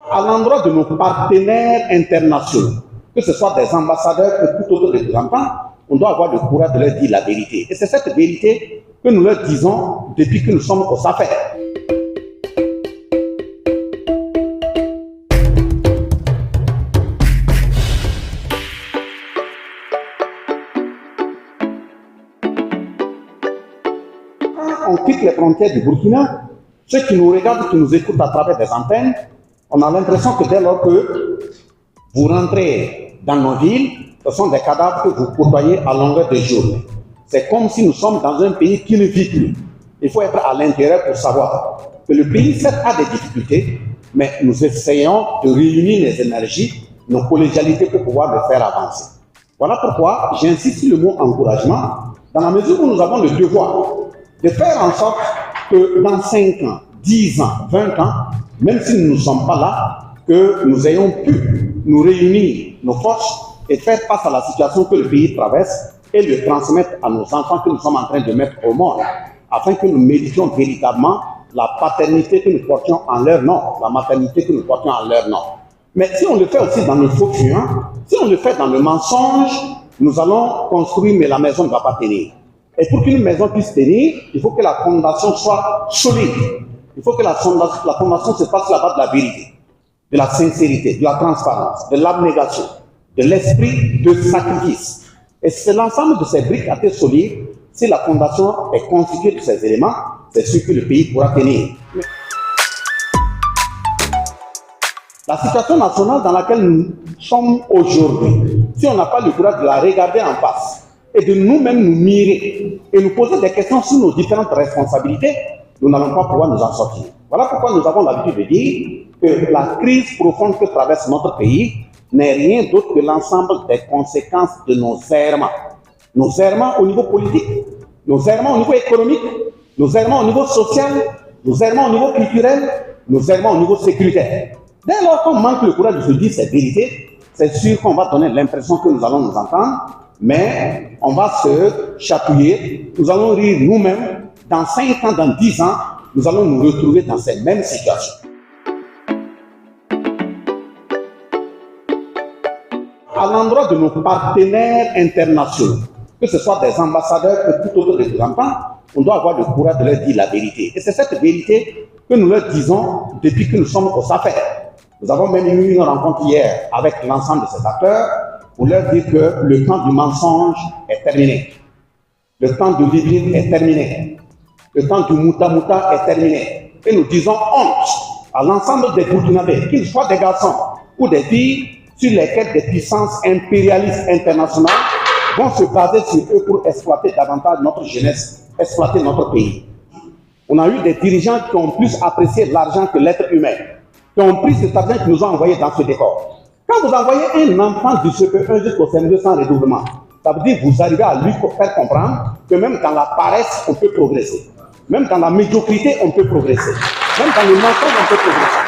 À l'endroit de nos partenaires internationaux, que ce soit des ambassadeurs ou tout autre représentant, on doit avoir le courage de leur dire la vérité. Et c'est cette vérité que nous leur disons depuis que nous sommes aux affaires. Quand on quitte les frontières du Burkina, ceux qui nous regardent, qui nous écoutent à travers des antennes, on a l'impression que dès lors que vous rentrez dans nos villes, ce sont des cadavres que vous côtoyez à longueur de journée. C'est comme si nous sommes dans un pays qui ne vit plus. Il faut être à l'intérieur pour savoir que le pays, certes, a des difficultés, mais nous essayons de réunir les énergies, nos collégialités pour pouvoir le faire avancer. Voilà pourquoi j'insiste sur le mot encouragement, dans la mesure où nous avons le devoir de faire en sorte que dans 5 ans, 10 ans, 20 ans, même si nous ne sommes pas là, que nous ayons pu nous réunir nos forces et faire face à la situation que le pays traverse et le transmettre à nos enfants que nous sommes en train de mettre au monde, afin que nous méritions véritablement la paternité que nous portions en leur nom, la maternité que nous portions en leur nom. Mais si on le fait aussi dans le faux fuyant, si on le fait dans le mensonge, nous allons construire, mais la maison ne va pas tenir. Et pour qu'une maison puisse tenir, il faut que la fondation soit solide. Il faut que la fondation se passe là-bas de la vérité, de la sincérité, de la transparence, de l'abnégation, de l'esprit de sacrifice. Et c'est l'ensemble de ces briques assez solides. Si la fondation est constituée de ces éléments, c'est sûr que le pays pourra tenir. La situation nationale dans laquelle nous sommes aujourd'hui, si on n'a pas le courage de la regarder en face et de nous-mêmes nous mirer et nous poser des questions sur nos différentes responsabilités, nous n'allons pas pouvoir nous en sortir. Voilà pourquoi nous avons l'habitude de dire que la crise profonde que traverse notre pays n'est rien d'autre que l'ensemble des conséquences de nos errements. Nos errements au niveau politique, nos errements au niveau économique, nos errements au niveau social, nos errements au niveau culturel, nos errements au niveau sécuritaire. Dès lors qu'on manque le courage de se dire cette vérité, c'est sûr qu'on va donner l'impression que nous allons nous entendre, mais on va se chatouiller, nous allons rire nous-mêmes. Dans 5 ans, dans 10 ans, nous allons nous retrouver dans cette même situation. À l'endroit de nos partenaires internationaux, que ce soit des ambassadeurs ou tout autre représentant, on doit avoir le courage de leur dire la vérité. Et c'est cette vérité que nous leur disons depuis que nous sommes aux affaires. Nous avons même eu une rencontre hier avec l'ensemble de ces acteurs pour leur dire que le temps du mensonge est terminé. Le temps de l'hybride est terminé. Le temps du mouta-mouta est terminé. Et nous disons honte à l'ensemble des Burkinabés, qu'ils soient des garçons ou des filles, sur lesquels des puissances impérialistes internationales vont se baser sur eux pour exploiter davantage notre jeunesse, exploiter notre pays. On a eu des dirigeants qui ont plus apprécié l'argent que l'être humain, qui ont pris cet argent qui nous ont envoyé dans ce décor. Quand vous envoyez un enfant du CP1 jusqu'au CM2 sans redoublement, ça veut dire que vous arrivez à lui faire comprendre que même dans la paresse, on peut progresser. Même dans la médiocrité, on peut progresser. Même dans le mensonge, on peut progresser.